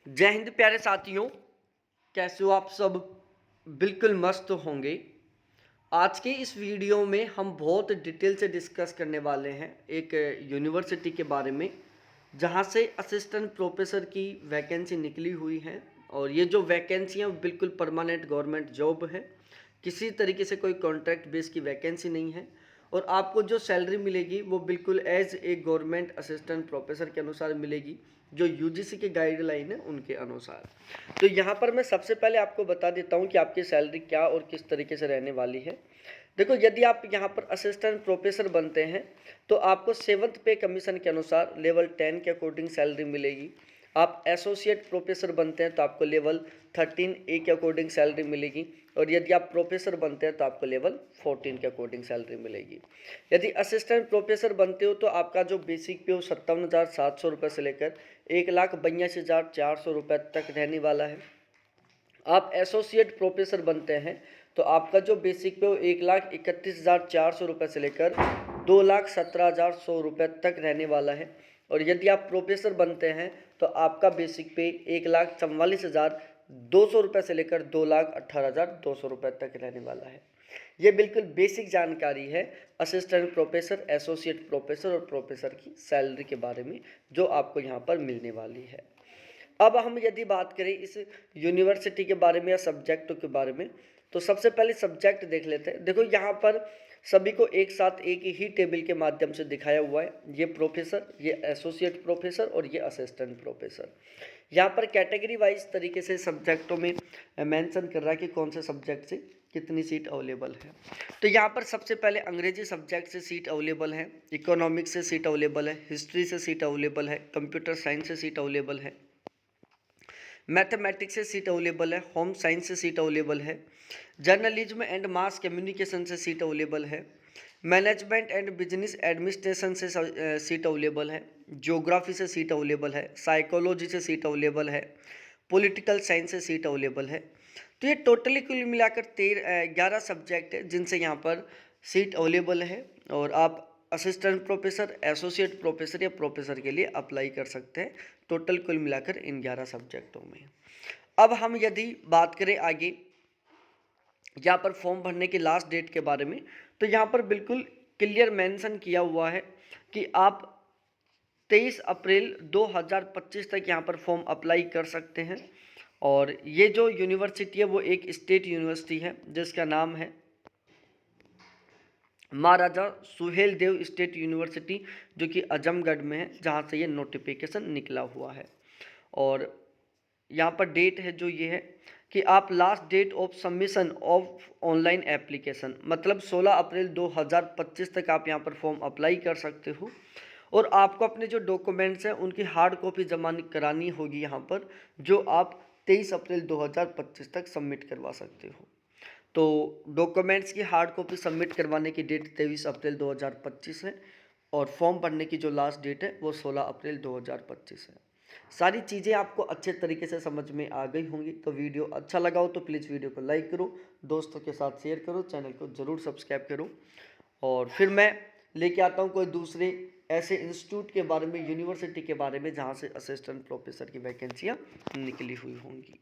जय हिंद प्यारे साथियों, कैसे हो आप सब। बिल्कुल मस्त होंगे। आज के इस वीडियो में हम बहुत डिटेल से डिस्कस करने वाले हैं एक यूनिवर्सिटी के बारे में, जहां से असिस्टेंट प्रोफेसर की वैकेंसी निकली हुई है। और ये जो वैकेंसी है वो बिल्कुल परमानेंट गवर्नमेंट जॉब है, किसी तरीके से कोई कॉन्ट्रैक्ट बेस की वैकेंसी नहीं है। और आपको जो सैलरी मिलेगी वो बिल्कुल as a government assistant professor के अनुसार मिलेगी, जो यूजीसी की गाइडलाइन है उनके अनुसार। तो यहाँ पर मैं सबसे पहले आपको बता देता हूँ कि आपकी सैलरी क्या और किस तरीके से रहने वाली है। देखो, यदि आप यहाँ पर असिस्टेंट प्रोफेसर बनते हैं तो आपको 7th पे कमीशन के अनुसार लेवल 10 के अकॉर्डिंग सैलरी मिलेगी। आप एसोसिएट प्रोफेसर बनते हैं तो आपको लेवल 13A के अकॉर्डिंग सैलरी मिलेगी। और यदि आप प्रोफेसर बनते हैं तो आपको लेवल 14 के अकॉर्डिंग सैलरी मिलेगी। यदि असिस्टेंट प्रोफेसर बनते हो तो आपका जो बेसिक पे वो 57,700 रुपये से लेकर 1,82,400 रुपये तक रहने वाला है। आप एसोसिएट प्रोफेसर बनते हैं तो आपका जो बेसिक पे वो 1,31,400 रुपये से लेकर 2,17,100 रुपये तक रहने वाला है। और यदि आप प्रोफेसर बनते हैं तो आपका बेसिक पे 1,44,200 रुपये से लेकर 2,18,200 रुपये तक रहने वाला है। ये बिल्कुल बेसिक जानकारी है असिस्टेंट प्रोफेसर, एसोसिएट प्रोफेसर और प्रोफेसर की सैलरी के बारे में, जो आपको यहाँ पर मिलने वाली है। अब हम यदि बात करें इस यूनिवर्सिटी के बारे में या सब्जेक्टों के बारे में, तो सबसे पहले सब्जेक्ट देख लेते हैं। देखो, यहाँ पर सभी को एक साथ एक ही टेबल के माध्यम से दिखाया हुआ है। ये प्रोफेसर, ये एसोसिएट प्रोफेसर और ये असिस्टेंट प्रोफेसर। यहाँ पर कैटेगरी वाइज तरीके से सब्जेक्टों में मेंशन कर रहा है कि कौन से सब्जेक्ट से कितनी सीट अवेलेबल है। तो यहाँ पर सबसे पहले अंग्रेजी सब्जेक्ट से सीट अवेलेबल है, इकोनॉमिक्स से सीट अवेलेबल है, हिस्ट्री से सीट अवेलेबल है, कंप्यूटर साइंस से सीट अवेलेबल है, मैथमेटिक्स से सीट अवेलेबल है, होम साइंस से सीट अवेलेबल है, जर्नलिज्म एंड मास कम्युनिकेशन से सीट अवेलेबल है, मैनेजमेंट एंड बिजनेस एडमिनिस्ट्रेशन से सीट अवेलेबल है, ज्योग्राफी से सीट अवेलेबल है, साइकोलॉजी से सीट अवेलेबल है, पॉलिटिकल साइंस से सीट अवेलेबल है। तो ये टोटली कुल मिलाकर 11 सब्जेक्ट है जिनसे यहाँ पर सीट अवेलेबल है। और आप असिस्टेंट प्रोफेसर, एसोसिएट प्रोफेसर या प्रोफेसर के लिए अप्लाई कर सकते हैं, टोटल कुल मिलाकर इन 11 सब्जेक्टों में। अब हम यदि बात करें आगे यहाँ पर फॉर्म भरने की लास्ट डेट के बारे में, तो यहाँ पर बिल्कुल क्लियर मेंशन किया हुआ है कि आप 23 अप्रैल 2025 तक यहाँ पर फॉर्म अप्लाई कर सकते हैं। और ये जो यूनिवर्सिटी है वो एक स्टेट यूनिवर्सिटी है जिसका नाम है महाराजा सुहेलदेव स्टेट यूनिवर्सिटी, जो कि आजमगढ़ में है, जहाँ से ये नोटिफिकेशन निकला हुआ है। और यहाँ पर डेट है जो ये है कि आप last date of submission of online application, मतलब 16 अप्रैल 2025 तक आप यहाँ पर फॉर्म अप्लाई कर सकते हो। और आपको अपने जो डॉक्यूमेंट्स हैं उनकी हार्ड कॉपी जमा करानी होगी यहाँ पर, जो आप 23 अप्रैल 2025 तक सबमिट करवा सकते हो। तो डॉक्यूमेंट्स की हार्ड कॉपी सबमिट करवाने की डेट 23 अप्रैल 2025 है और फॉर्म भरने की जो लास्ट डेट है वो 16 अप्रैल 2025 है। सारी चीज़ें आपको अच्छे तरीके से समझ में आ गई होंगी। तो वीडियो अच्छा लगा हो तो प्लीज़ वीडियो को लाइक करो, दोस्तों के साथ शेयर करो, चैनल को ज़रूर सब्सक्राइब करो। और फिर मैं लेके आता हूँ कोई दूसरे ऐसे इंस्टीट्यूट के बारे में, यूनिवर्सिटी के बारे में, जहाँ से असिस्टेंट प्रोफेसर की वैकेंसियाँ निकली हुई होंगी।